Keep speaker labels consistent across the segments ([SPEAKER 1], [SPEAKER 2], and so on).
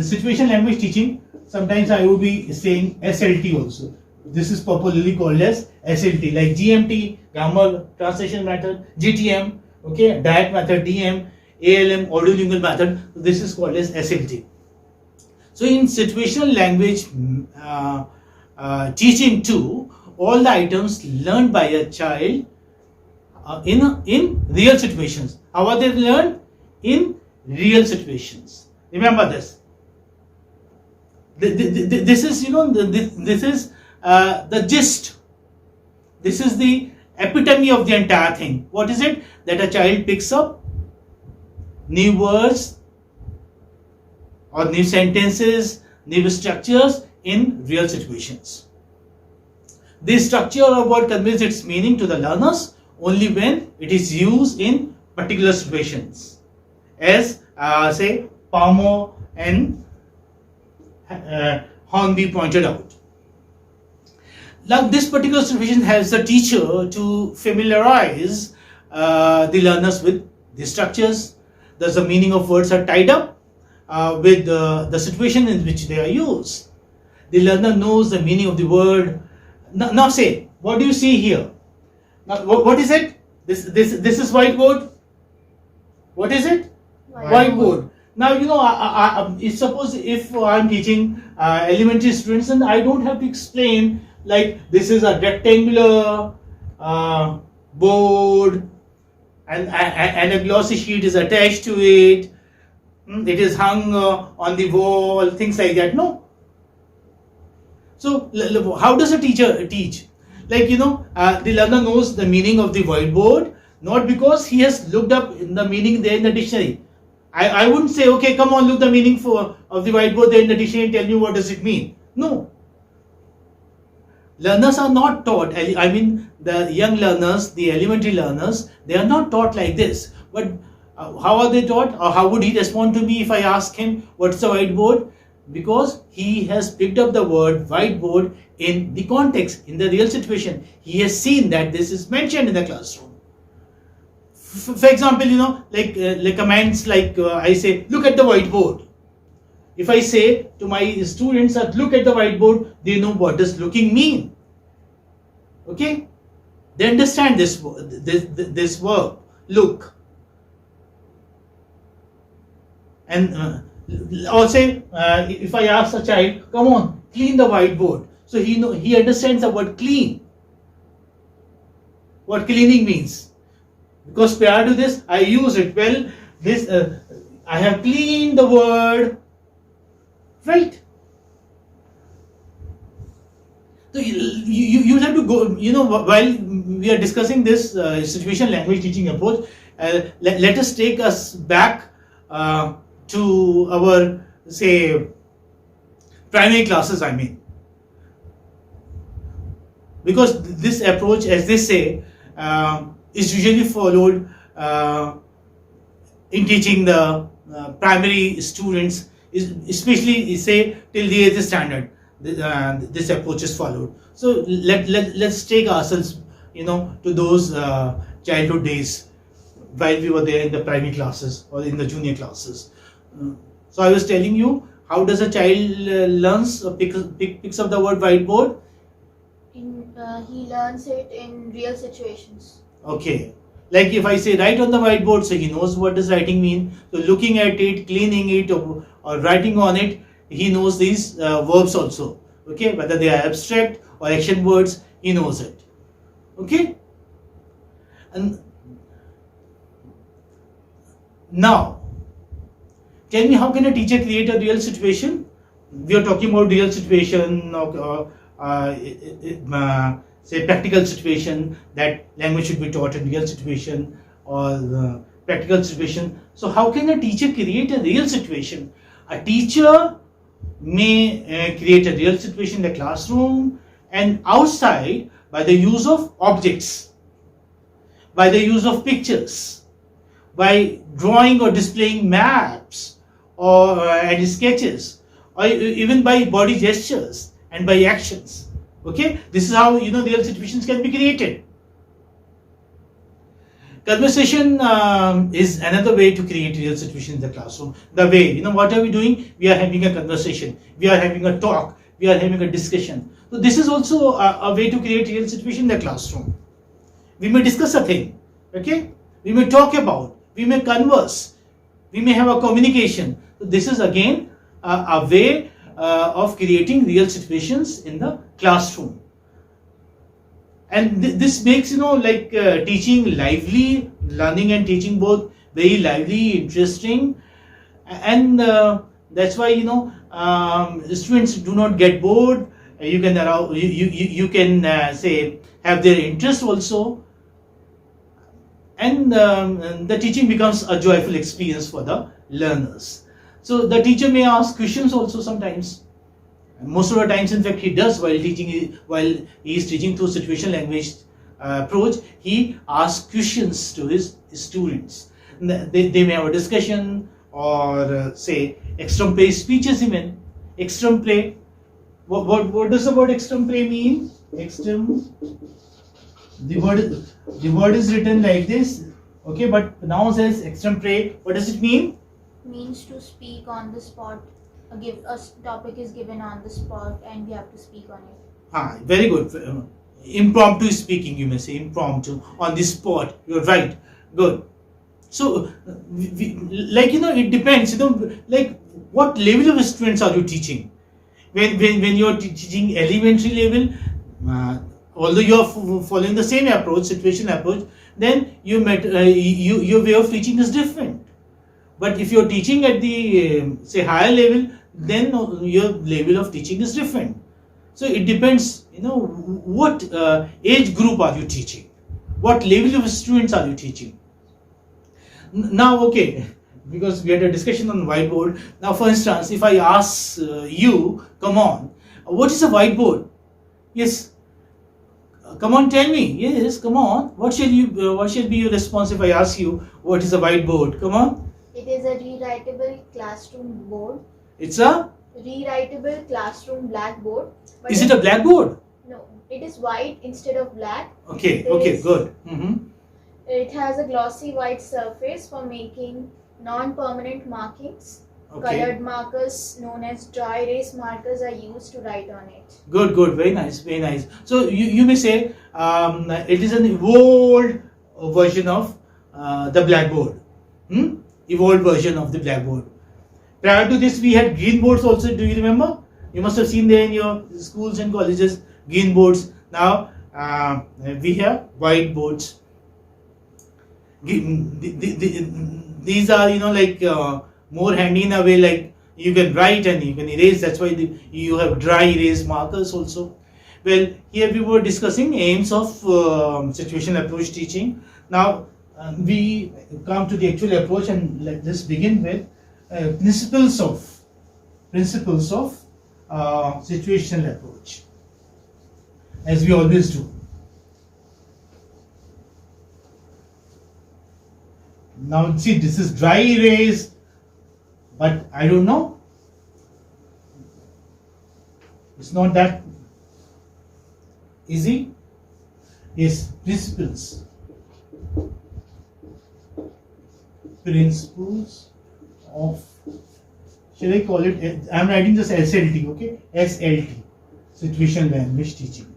[SPEAKER 1] Situation language teaching, sometimes I will be saying SLT also. This is popularly called as SLT, like GMT, grammar translation method, GTM, okay, diet method, DM, ALM, audio-lingual method. This is called as SLT. So in situational language teaching too, all the items learned by a child in real situations. How are they learned? In real situations. Remember this. This is this is the gist. This is the epitome of the entire thing. What is it? That a child picks up new words or new sentences, new structures in real situations. This structure of word conveys its meaning to the learners only when it is used in particular situations, as say Palmer and Hornby pointed out. Now, this particular situation helps the teacher to familiarize the learners with the structures. Thus, the meaning of words are tied up with the situation in which they are used. The learner knows the meaning of the word. Now say, what do you see here? Now, what is it? This is whiteboard. What is it? Whiteboard. Now, suppose if I'm teaching elementary students, and I don't have to explain, like, this is a rectangular board and a glossy sheet is attached to it. It is hung on the wall, things like that. No. So, how does a teacher teach? Like, the learner knows the meaning of the whiteboard, not because he has looked up the meaning there in the dictionary. I wouldn't say, okay, come on, look the meaning of the whiteboard there in the dictionary and tell me what does it mean. No. Learners are not taught, I mean the young learners, the elementary learners, they are not taught like this. But how are they taught, or how would he respond to me if I ask him what's the whiteboard? Because he has picked up the word whiteboard in the context, in the real situation. He has seen that this is mentioned in the classroom. For example, like commands like I say, look at the whiteboard. If I say to my students that look at the whiteboard, they know what does looking mean. Okay? They understand this verb, look. And also, if I ask a child, come on, clean the whiteboard. So he understands the word clean. What cleaning means. Because prior to this, I use it. Well, this I have cleaned the word, right? So you have to go. While we are discussing this situational language teaching approach, let us take us back to our, say, primary classes. I mean, because this approach, as they say, is usually followed in teaching the primary students, especially say till the 8th standard. This approach is followed. So let's take ourselves, to those childhood days while we were there in the primary classes or in the junior classes. So I was telling you, how does a child learns or picks up the word whiteboard?
[SPEAKER 2] He learns it in real situations.
[SPEAKER 1] Okay, like if I say write on the whiteboard, so he knows what does writing mean. So looking at it, cleaning it, or writing on it, he knows these verbs also. Okay, whether they are abstract or action words, he knows it. Okay, and now tell me, how can a teacher create a real situation? We are talking about real situation, say practical situation, that language should be taught in real situation, or practical situation. So how can a teacher create a real situation? A teacher may create a real situation in the classroom and outside by the use of objects, by the use of pictures, by drawing or displaying maps and sketches, or even by body gestures and by actions. Okay, this is how real situations can be created. Conversation is another way to create real situation in the classroom. The way, you know, what are we doing? We are having a conversation, we are having a talk, we are having a discussion. So this is also a way to create real situation in the classroom. We may discuss a thing, okay? We may talk about, we may converse, we may have a communication. So this is again a way of creating real situations in the classroom. And this makes, you know, like teaching lively, learning and teaching both very lively, interesting, and that's why, you know, students do not get bored. You can allow, you can say have their interest also, and the teaching becomes a joyful experience for the learners. So the teacher may ask questions also sometimes. Most of the times, in fact, he does while teaching. While he is teaching through situational language approach, he asks questions to his students. They may have a discussion, or say extemporary speeches even. Extemporary. What does the word extemporary mean? The word is written like this, okay, but now says extemporary. What does it mean?
[SPEAKER 2] Means to speak on the spot. A topic is given on the spot and we have to speak on it.
[SPEAKER 1] Very good. Impromptu speaking, you may say, impromptu, on the spot. You're right. Good. So, like, you know, it depends, you know, like what level of students are you teaching? When you're teaching elementary level, although you are following the same approach, situational approach, then your way of teaching is different. But if you're teaching at the say higher level, then your level of teaching is different. So it depends, you know, what age group are you teaching, what level of students are you teaching. Now, okay, because we had a discussion on whiteboard. Now, for instance, if I ask you, come on, what is a whiteboard? Yes, come on, tell me. Yes, come on. What shall be your response if I ask you what is a whiteboard? Come on.
[SPEAKER 2] It is a rewritable classroom board.
[SPEAKER 1] It's a
[SPEAKER 2] rewritable classroom blackboard.
[SPEAKER 1] Is it a blackboard?
[SPEAKER 2] No, it is white instead of black.
[SPEAKER 1] Okay, good.
[SPEAKER 2] It has a glossy white surface for making non-permanent markings.
[SPEAKER 1] Okay.
[SPEAKER 2] Colored markers known as dry erase markers are used to write on it.
[SPEAKER 1] Good, very nice. So you may say it is an evolved version of the blackboard. Evolved version of the blackboard. Prior to this, we had green boards also. Do you remember? You must have seen there in your schools and colleges green boards. Now we have white boards. These are, you know, like more handy in a way, like you can write and you can erase. That's why you have dry erase markers also. Well, here we were discussing aims of situational approach teaching. Now we come to the actual approach, and let us begin with principles of situational approach, as we always do. Now see, this is dry erase, but I don't know, it's not that easy. Yes, principles of, shall I call it, I am writing this SLT, okay, SLT, situational language teaching.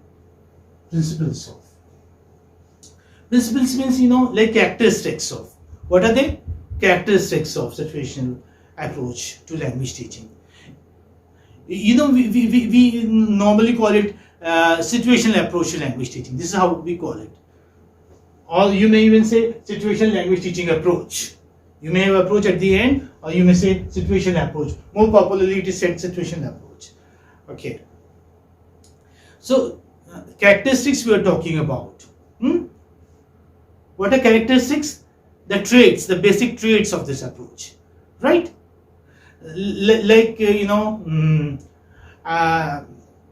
[SPEAKER 1] Principles means, you know, like characteristics of. What are they? Characteristics of situational approach to language teaching. You know, we normally call it situational approach to language teaching. This is how we call it. Or you may even say situational language teaching approach. You may have approach at the end, or you may say situational approach. More popularly, it is said situational approach. Okay. So, characteristics we are talking about. What are characteristics? The traits, the basic traits of this approach, right? Like, you know,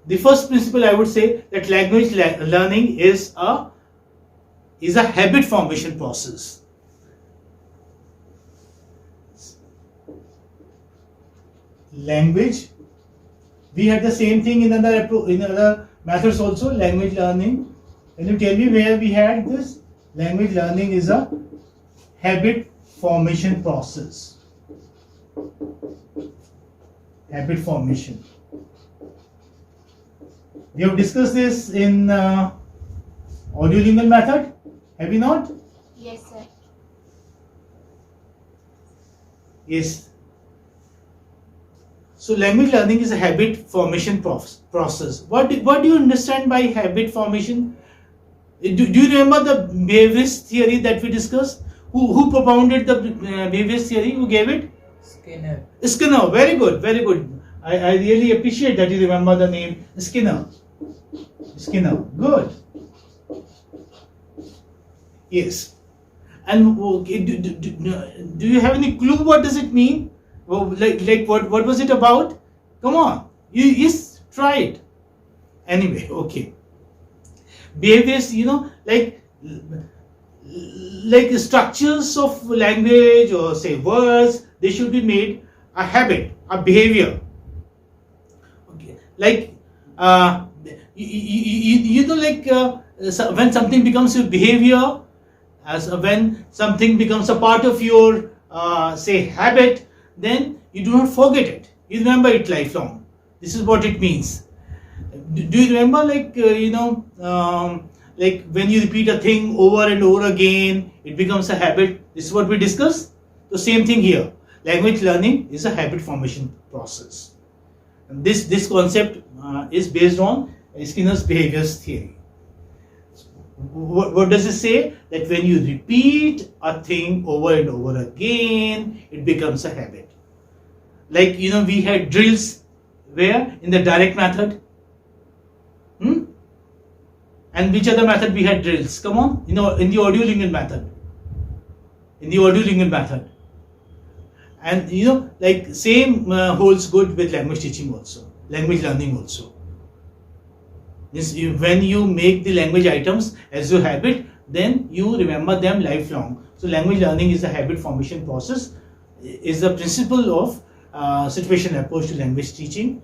[SPEAKER 1] the first principle I would say that language learning is a habit formation process. Language, we had the same thing in other methods also. Language learning. Can you tell me where we had this? Language learning is a habit formation process. Habit formation. We have discussed this in audio-lingual method, have we not?
[SPEAKER 2] Yes, sir.
[SPEAKER 1] Yes. So language learning is a habit formation process. What do you understand by habit formation? Do you remember the behaviorist theory that we discussed? Who propounded the behaviorist theory? Who gave it?
[SPEAKER 3] Skinner.
[SPEAKER 1] Skinner. Very good, very good. I really appreciate that you remember the name Skinner. Skinner. Good. Yes. And okay, do you have any clue what does it mean? Well, like what was it about? Come on. Yes, try it. Anyway, okay. Behaviors, like structures of language or say words, they should be made a habit, a behavior. Okay, like so when something becomes your behavior, as when something becomes a part of your say habit, then you do not forget it. You remember it lifelong. This is what it means. Do you remember, like when you repeat a thing over and over again, it becomes a habit? This is what we discussed. The same thing here. Language learning is a habit formation process. And this concept is based on Skinner's behaviors theory. What does it say? That when you repeat a thing over and over again, it becomes a habit. Like, we had drills where? In the direct method. And which other method we had drills? Come on, in the audio-lingual method. In the audio-lingual method. And like same holds good with language teaching also, language learning also. When you make the language items as your habit, then you remember them lifelong. So language learning is a habit formation process, is the principle of situational approach to language teaching.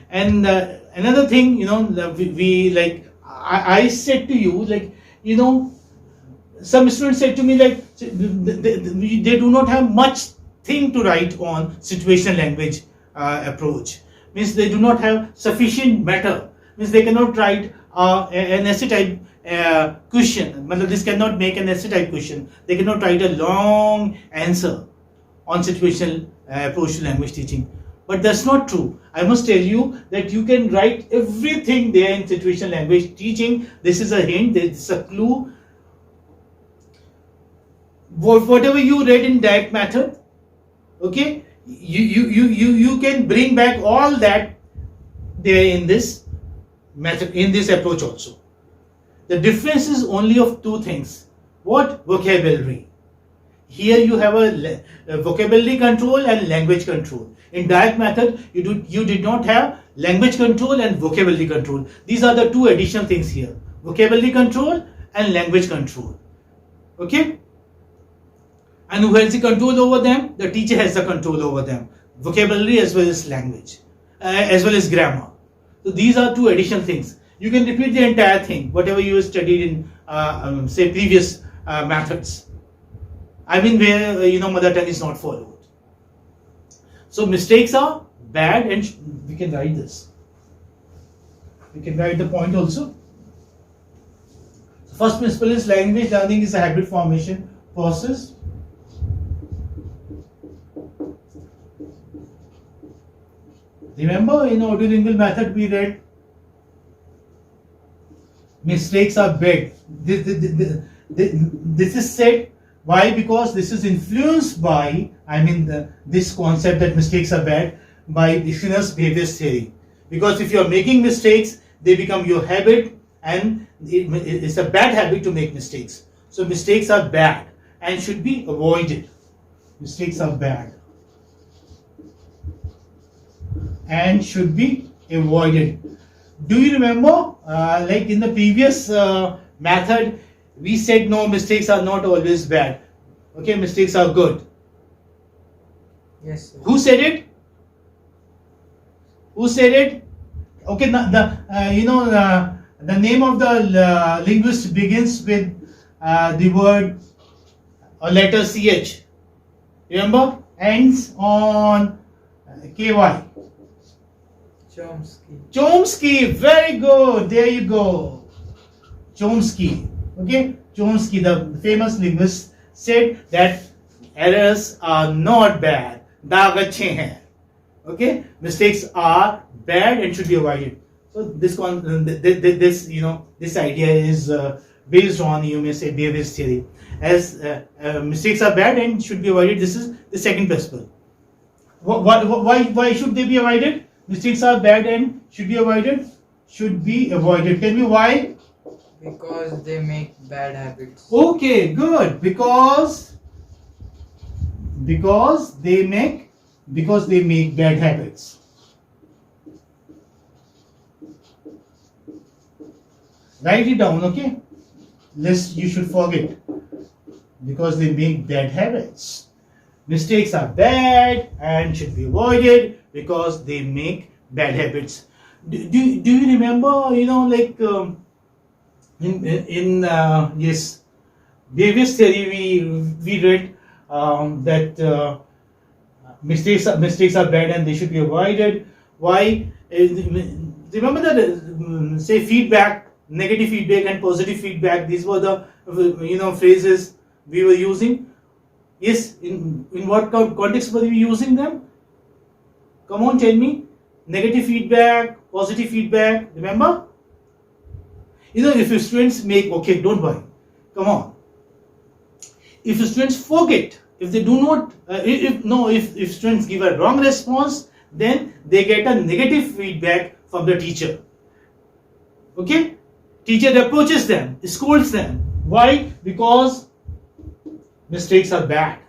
[SPEAKER 1] And another thing, we like, I said to you, like, some students said to me, like, they do not have much thing to write on situational language approach. Means they do not have sufficient matter. Means they cannot write an essay type question. This cannot make an essay type question. They cannot write a long answer on situational approach to language teaching. But that's not true. I must tell you that you can write everything there in situational language teaching. This is a hint, this is a clue. Whatever you read in direct method, okay, you can bring back all that there in this method, in this approach also. The difference is only of two things. What? Vocabulary. Here you have a vocabulary control and language control. In direct method, you did not have language control and vocabulary control. These are the two additional things here. Vocabulary control and language control. Okay? And who has the control over them? The teacher has the control over them. Vocabulary as well as language, as well as grammar. So these are two additional things. You can repeat the entire thing, whatever you studied in, say, previous methods. I mean, where, mother tongue is not followed. So mistakes are bad, and we can write this. We can write the point also. So first principle is language learning is a habit formation process. Remember, in audio-lingual method we read mistakes are big. This is said. Why? Because this is influenced by, this concept that mistakes are bad by Skinner's behaviors theory. Because if you are making mistakes, they become your habit, and it's a bad habit to make mistakes. So mistakes are bad and should be avoided. Mistakes are bad and should be avoided. Do you remember, like in the previous method, we said no, mistakes are not always bad. Okay, mistakes are good.
[SPEAKER 3] Yes, sir.
[SPEAKER 1] Who said it? Who said it? Okay, the name of the linguist begins with the word or letter CH. Remember? Ends on KY.
[SPEAKER 3] Chomsky.
[SPEAKER 1] Chomsky, very good. There you go. Chomsky. Okay? Chomsky, the famous linguist, said that errors are not bad. Daag achhe hain. Okay? Mistakes are bad and should be avoided. So this idea is based on, you may say, behaviorist theory. As mistakes are bad and should be avoided. This is the second principle. Why should they be avoided? Mistakes are bad and should be avoided. Should be avoided. Tell me why?
[SPEAKER 3] Because they make bad habits.
[SPEAKER 1] Okay, good. Because they make bad habits. Write it down, okay? Lest you should forget. Because they make bad habits. Mistakes are bad and should be avoided because they make bad habits. Do you remember, in yes, behaviorist theory we read that mistakes are bad and they should be avoided. Why? Remember that say feedback, negative feedback and positive feedback. These were the phrases we were using. Yes, in what context were we using them? Come on, tell me. Negative feedback, positive feedback. Remember? If your students make, okay, don't worry. Come on. If your students forget, if they do not, if students give a wrong response, then they get a negative feedback from the teacher. Okay? Teacher approaches them, scolds them. Why? Because mistakes are bad.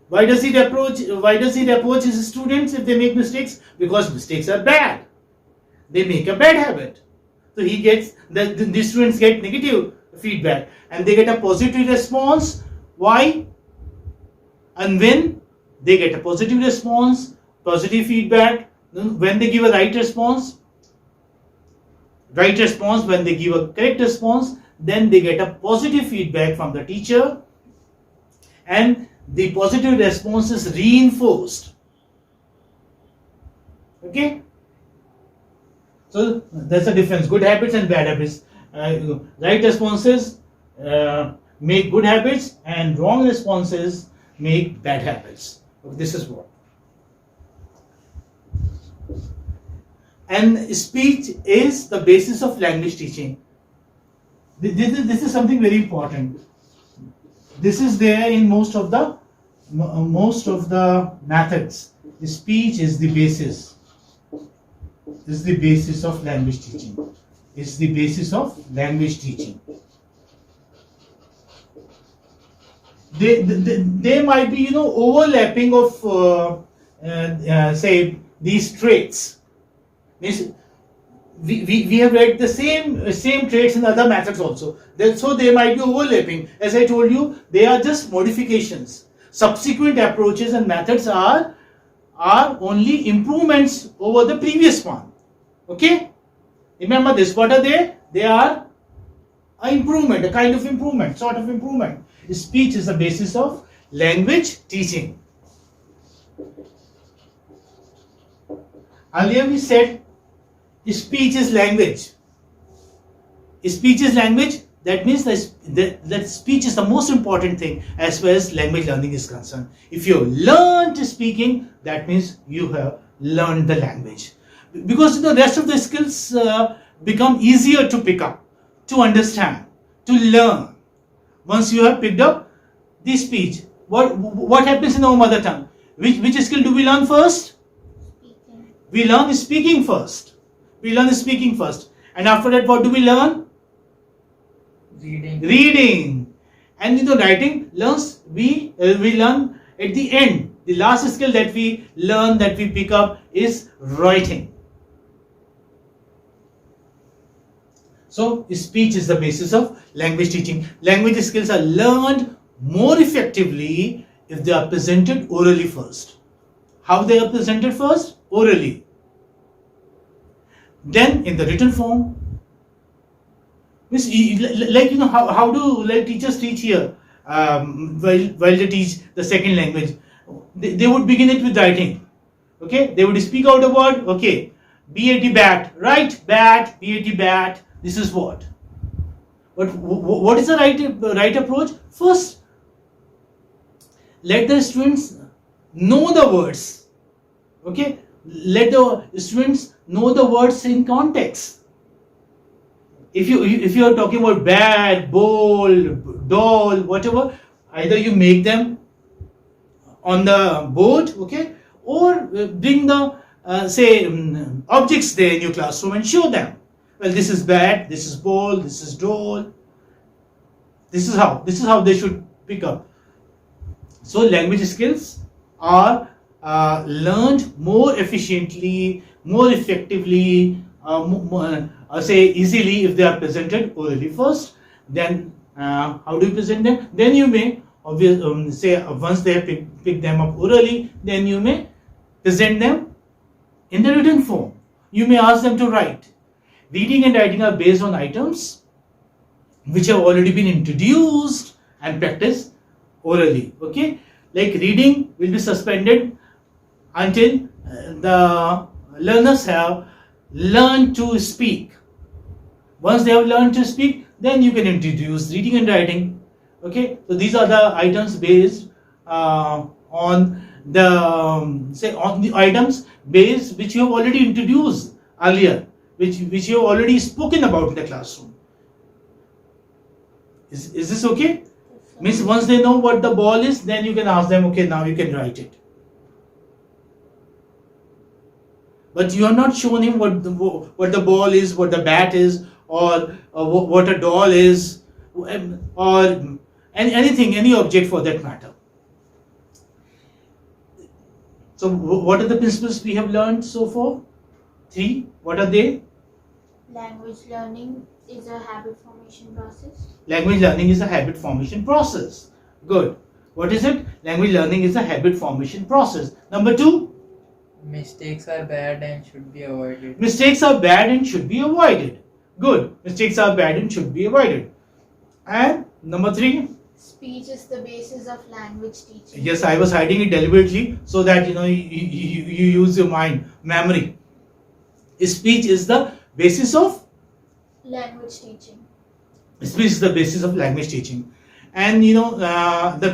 [SPEAKER 1] Why does he approach his students if they make mistakes? Because mistakes are bad. They make a bad habit. So the students get negative feedback and they get a positive response. Why? And when they get a positive response, positive feedback, when they give a right response, when they give a correct response, then they get a positive feedback from the teacher and the positive response is reinforced. Okay? So that's the difference. Good habits and bad habits. Right responses make good habits and wrong responses make bad habits. This is what. And speech is the basis of language teaching. This is something very important. This is there in most of the methods. The speech is the basis. Is the basis of language teaching. Is the basis of language teaching. There might be overlapping of say these traits. We have read the same traits in other methods also. So they might be overlapping. As I told you, they are just modifications. Subsequent approaches and methods are only improvements over the previous one. Okay? Remember this. What are they? They are an improvement, a kind of improvement, sort of improvement. Speech is the basis of language teaching. Earlier we said speech is language. Speech is language. That means that speech is the most important thing as far as language learning is concerned. If you have learned speaking, that means you have learned the language. Because the rest of the skills become easier to pick up, to understand, to learn. Once you have picked up the speech, what happens in our mother tongue? Which skill do we learn first?
[SPEAKER 2] Speaking.
[SPEAKER 1] We learn speaking first. And after that, what do we learn? Reading. And writing we learn at the end. The last skill that we learn, that we pick up, is writing. So speech is the basis of language teaching. Language skills are learned more effectively if they are presented orally first. How they are presented first? Orally. Then in the written form. How do teachers teach here? while they teach the second language. They would begin it with writing. Okay, they would speak out a word. Okay, BAT bat, right? Bat, BAT bat. This is what. But what is the right approach? First, let the students know the words. Okay, let the students know the words in context. If you are talking about bat, ball, doll, whatever, either you make them on the board, okay, or bring the objects there in your classroom and show them. Well, this is bat, this is ball, this is doll. This is how they should pick up. So language skills are learned more efficiently, more effectively, easily if they are presented orally first. Then how do you present them? Then you may once they have picked them up orally, then you may present them in the written form. You may ask them to write. Reading and writing are based on items which have already been introduced and practiced orally. Okay, like reading will be suspended until the learners have learned to speak. Once they have learned to speak, then you can introduce reading and writing. Okay, so these are the items based on the items based which you have already introduced earlier, which you have already spoken about in the classroom. Is this okay? Means once they know what the ball is, then you can ask them, okay, now you can write it. But you are not shown him what the ball is, what the bat is, or what a doll is, or anything, any object for that matter. So what are the principles we have learned so far? 3. What are they?
[SPEAKER 2] Language learning is a habit formation process.
[SPEAKER 1] Language learning is a habit formation process. Good. What is it? Language learning is a habit formation process. Number 2.
[SPEAKER 3] Mistakes are bad and should be avoided.
[SPEAKER 1] Mistakes are bad and should be avoided. Good. Mistakes are bad and should be avoided. And number 3.
[SPEAKER 2] Speech is the basis of language teaching.
[SPEAKER 1] Yes, I was hiding it deliberately so that you use your mind, memory. Speech is the basis of
[SPEAKER 2] language teaching.
[SPEAKER 1] Speech is the basis of language teaching. And the